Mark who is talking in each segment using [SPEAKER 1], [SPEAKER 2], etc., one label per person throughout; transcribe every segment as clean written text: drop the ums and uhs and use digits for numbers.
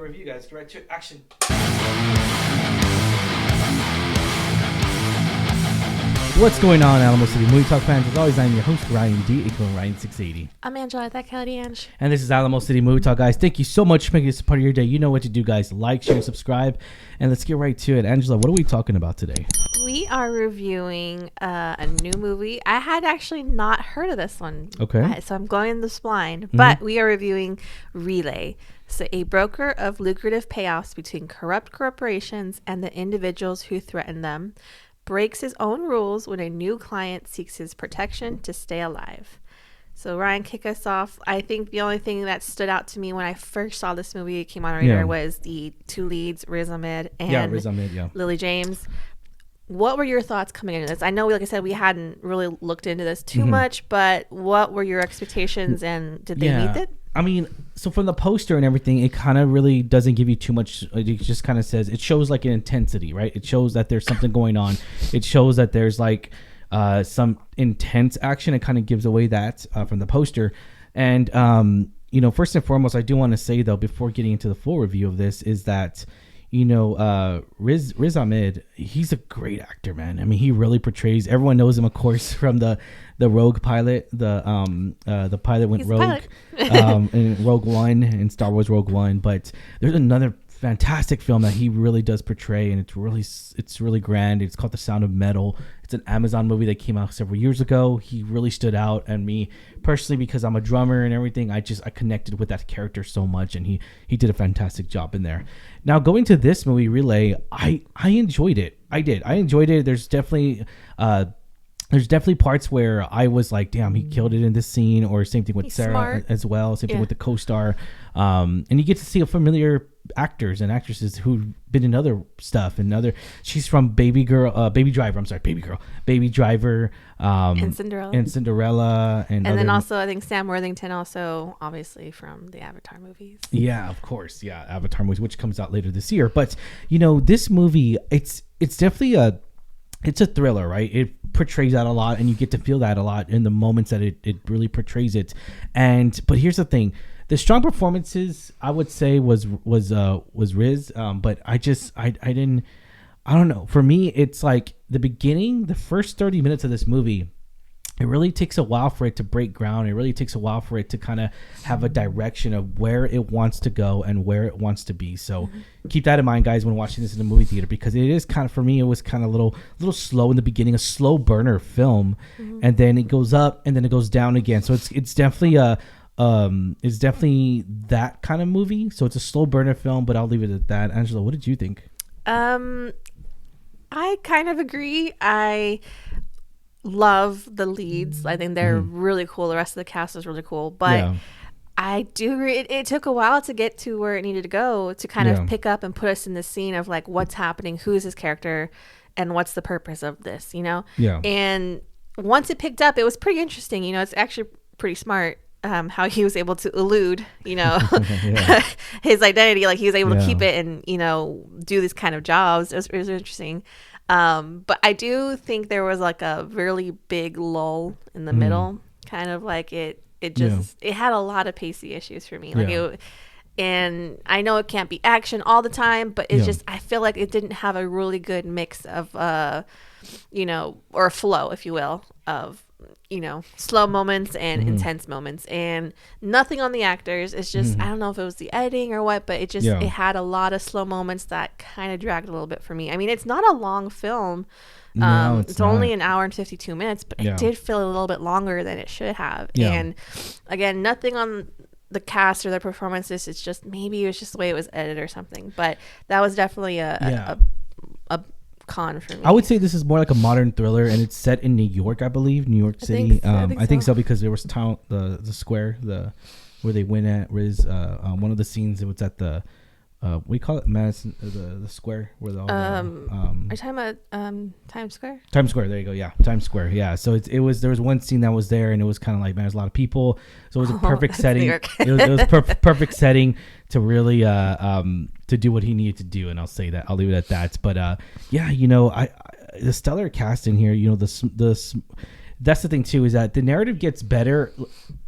[SPEAKER 1] review, guys. Get right to it. Action. What's going on, Alamo City Movie Talk fans? As always, I'm your host, Ryan D, aka Ryan680.
[SPEAKER 2] I'm Angela, that Kelly Ange.
[SPEAKER 1] And this is Alamo City Movie Talk, guys. Thank you so much for making this a part of your day. You know what to do, guys. Like, share, and subscribe. And let's get right to it. Angela, what are we talking about today?
[SPEAKER 2] We are reviewing a new movie. I had actually not heard of this one.
[SPEAKER 1] Okay.
[SPEAKER 2] So I'm going in this blind. But we are reviewing Relay. So a broker of lucrative payoffs between corrupt corporations and the individuals who threaten them breaks his own rules when a new client seeks his protection to stay alive. So Ryan, kick us off. I think the only thing that stood out to me when I first saw this movie, it came on our radar, was the two leads, Riz Ahmed and Lily James. What were your thoughts coming into this? I know, like I said, we hadn't really looked into this too much, but what were your expectations, and did they meet it?
[SPEAKER 1] I mean, so from the poster and everything, it kind of really doesn't give you too much. It just kind of says, it shows like an intensity, right? It shows that there's something going on. It shows that there's like some intense action. It kind of gives away that from the poster. And, first and foremost, I do want to say, though, before getting into the full review of this, is that, Riz Ahmed, he's a great actor, man. I mean, he really portrays, everyone knows him, of course, from the Rogue pilot, the pilot went rogue in Rogue One, in Star Wars Rogue One. But there's another fantastic film that he really does portray, and it's really grand. It's called The Sound of Metal. It's an Amazon movie that came out several years ago. He really stood out, and me personally, because I'm a drummer and everything, I connected with that character so much, and he did a fantastic job in there. Now, going to this movie, Relay, I enjoyed it. I enjoyed it. There's definitely parts where I was like, damn, he killed it in this scene, or same thing with
[SPEAKER 2] He's
[SPEAKER 1] Sarah
[SPEAKER 2] smart.
[SPEAKER 1] as well. Same thing with the co-star. And you get to see a familiar actors and actresses who've been in other stuff she's from Baby Driver,
[SPEAKER 2] And Cinderella.
[SPEAKER 1] And
[SPEAKER 2] then also, I think Sam Worthington, also obviously from the Avatar movies.
[SPEAKER 1] Yeah, of course. Yeah, Avatar movies, which comes out later this year. But, this movie, it's definitely it's a thriller, right? It portrays that a lot, and you get to feel that a lot in the moments that it really portrays it. But here's the thing. The strong performances, I would say, was Riz, but I don't know. For me, it's like the beginning, the first 30 minutes of this movie, it really takes a while for it to break ground. It really takes a while for it to kind of have a direction of where it wants to go and where it wants to be. So keep that in mind, guys, when watching this in the movie theater, because it is kind of, for me, it was kind of a little slow in the beginning, a slow burner film, and then it goes up and then it goes down again. So it's definitely it's definitely that kind of movie. So it's a slow burner film, but I'll leave it at that. Angela, what did you think?
[SPEAKER 2] I kind of agree. I love the leads. I think they're really cool. The rest of the cast is really cool, but I do agree. It took a while to get to where it needed to go, to kind of pick up and put us in the scene of like what's happening, who is this character, and what's the purpose of this, And once it picked up, it was pretty interesting. It's actually pretty smart. How he was able to elude, his identity. Like, he was able to keep it and, do these kind of jobs. It was interesting. But I do think there was like a really big lull in the middle, kind of like it had a lot of pacey issues for me. And I know it can't be action all the time, but it's just, I feel like it didn't have a really good mix of, or a flow, if you will, of, slow moments and intense moments, and nothing on the actors. It's just, I don't know if it was the editing or what, but it just, it had a lot of slow moments that kind of dragged a little bit for me. I mean, it's not a long film.
[SPEAKER 1] No,
[SPEAKER 2] it's only an hour and 52 minutes, but it did feel a little bit longer than it should have. And again, nothing on the cast or the performances. It's just, maybe it was just the way it was edited or something, but that was definitely a con for me.
[SPEAKER 1] I would say this is more like a modern thriller, and it's set in New York, I believe, New York City. I think so, because there was the square, where they went at Riz. One of the scenes, it was at the we call it Madison, the square where the
[SPEAKER 2] are you talking about Times Square?
[SPEAKER 1] Times Square, there you go. Yeah, Times Square. Yeah, so there was one scene that was there, and it was kind of like, man, there's a lot of people, so it was a perfect setting. it was perfect setting to really to do what he needed to do, and I'll say that. I'll leave it at that. But the stellar cast in here, that's the thing too, is that the narrative gets better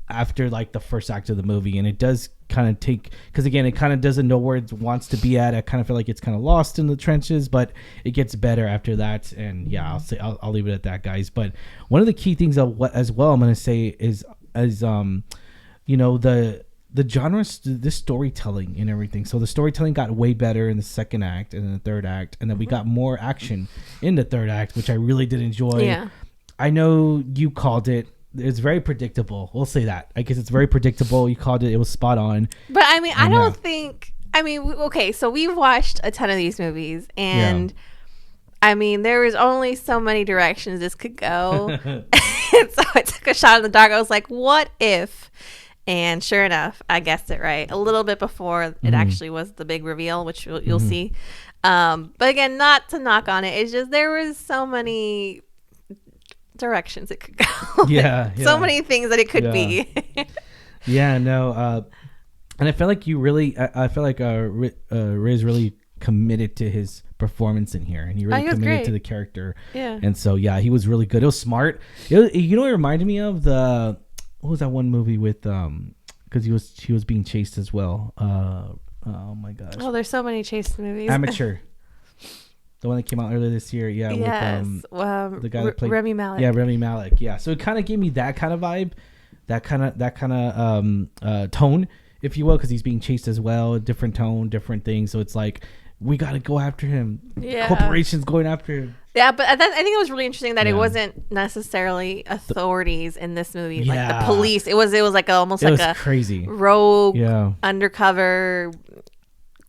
[SPEAKER 1] after like the first act of the movie, and it does kind of take, because again, it kind of doesn't know where it wants to be at. I kind of feel like it's kind of lost in the trenches, but it gets better after that. And yeah, I'll leave it at that, guys. But one of the key things of what as well I'm gonna say is you know, the genre, this storytelling and everything. So the storytelling got way better in the second act and in the third act, and then we got more action in the third act, which I really did enjoy.
[SPEAKER 2] Yeah.
[SPEAKER 1] I know you called it. It's very predictable. We'll say that. I guess it's very predictable. You called it. It was spot on.
[SPEAKER 2] But I mean, I don't think. I mean, okay. So we've watched a ton of these movies, and I mean, there was only so many directions this could go. And so I took a shot in the dark. I was like, "What if?" And sure enough, I guessed it right a little bit before it actually was the big reveal, which you'll see. But again, not to knock on it. It's just there was so many directions it could go. So many things that it could be.
[SPEAKER 1] No. And I feel like you really, I feel like Riz really committed to his performance in here, and he really committed to the character. And so he was really good. It was smart. You know, it reminded me of what was that one movie with because he was being chased as well. Oh my gosh.
[SPEAKER 2] Oh, there's so many chase movies.
[SPEAKER 1] Amateur. The one that came out earlier this year, with the guy that played
[SPEAKER 2] Rami Malek.
[SPEAKER 1] Yeah, Rami Malek. Yeah, so it kind of gave me that kind of vibe, that kind of tone, if you will, because he's being chased as well. Different tone, different things. So it's like we got to go after him. Yeah, corporations going after him.
[SPEAKER 2] Yeah, but I think it was really interesting that it wasn't necessarily authorities in this movie, like the police. It was like almost like a
[SPEAKER 1] crazy
[SPEAKER 2] rogue, undercover,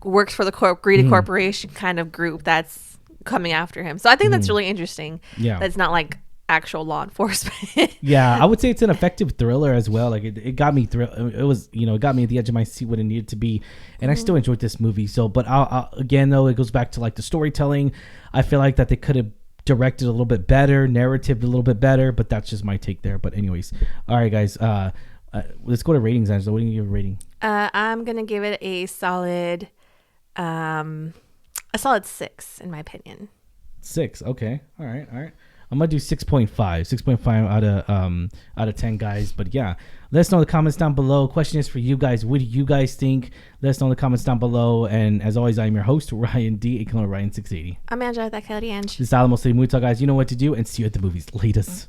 [SPEAKER 2] works for the greedy corporation kind of group that's coming after him. So I think that's really interesting. That's not like actual law enforcement.
[SPEAKER 1] I would say it's an effective thriller as well. Like it got me it was, it got me at the edge of my seat when it needed to be, and I still enjoyed this movie. So, but again though, it goes back to like the storytelling. I feel like that they could have directed a little bit better, narrative a little bit better, but that's just my take there. But anyways, all right guys, let's go to ratings. Angela, what do you give a rating?
[SPEAKER 2] I'm gonna give it a solid 6 in my opinion.
[SPEAKER 1] 6. Okay. All right. I'm gonna do 6.5 out of 10, guys. But yeah, let us know in the comments down below. Question is for you guys. What do you guys think? Let us know in the comments down below. And as always, I'm your host, Ryan D. aka Ryan680.
[SPEAKER 2] I'm Angela, that Kelly Ange.
[SPEAKER 1] This is Alamo City Movie Talk, guys. You know what to do, and see you at the movies. Latest.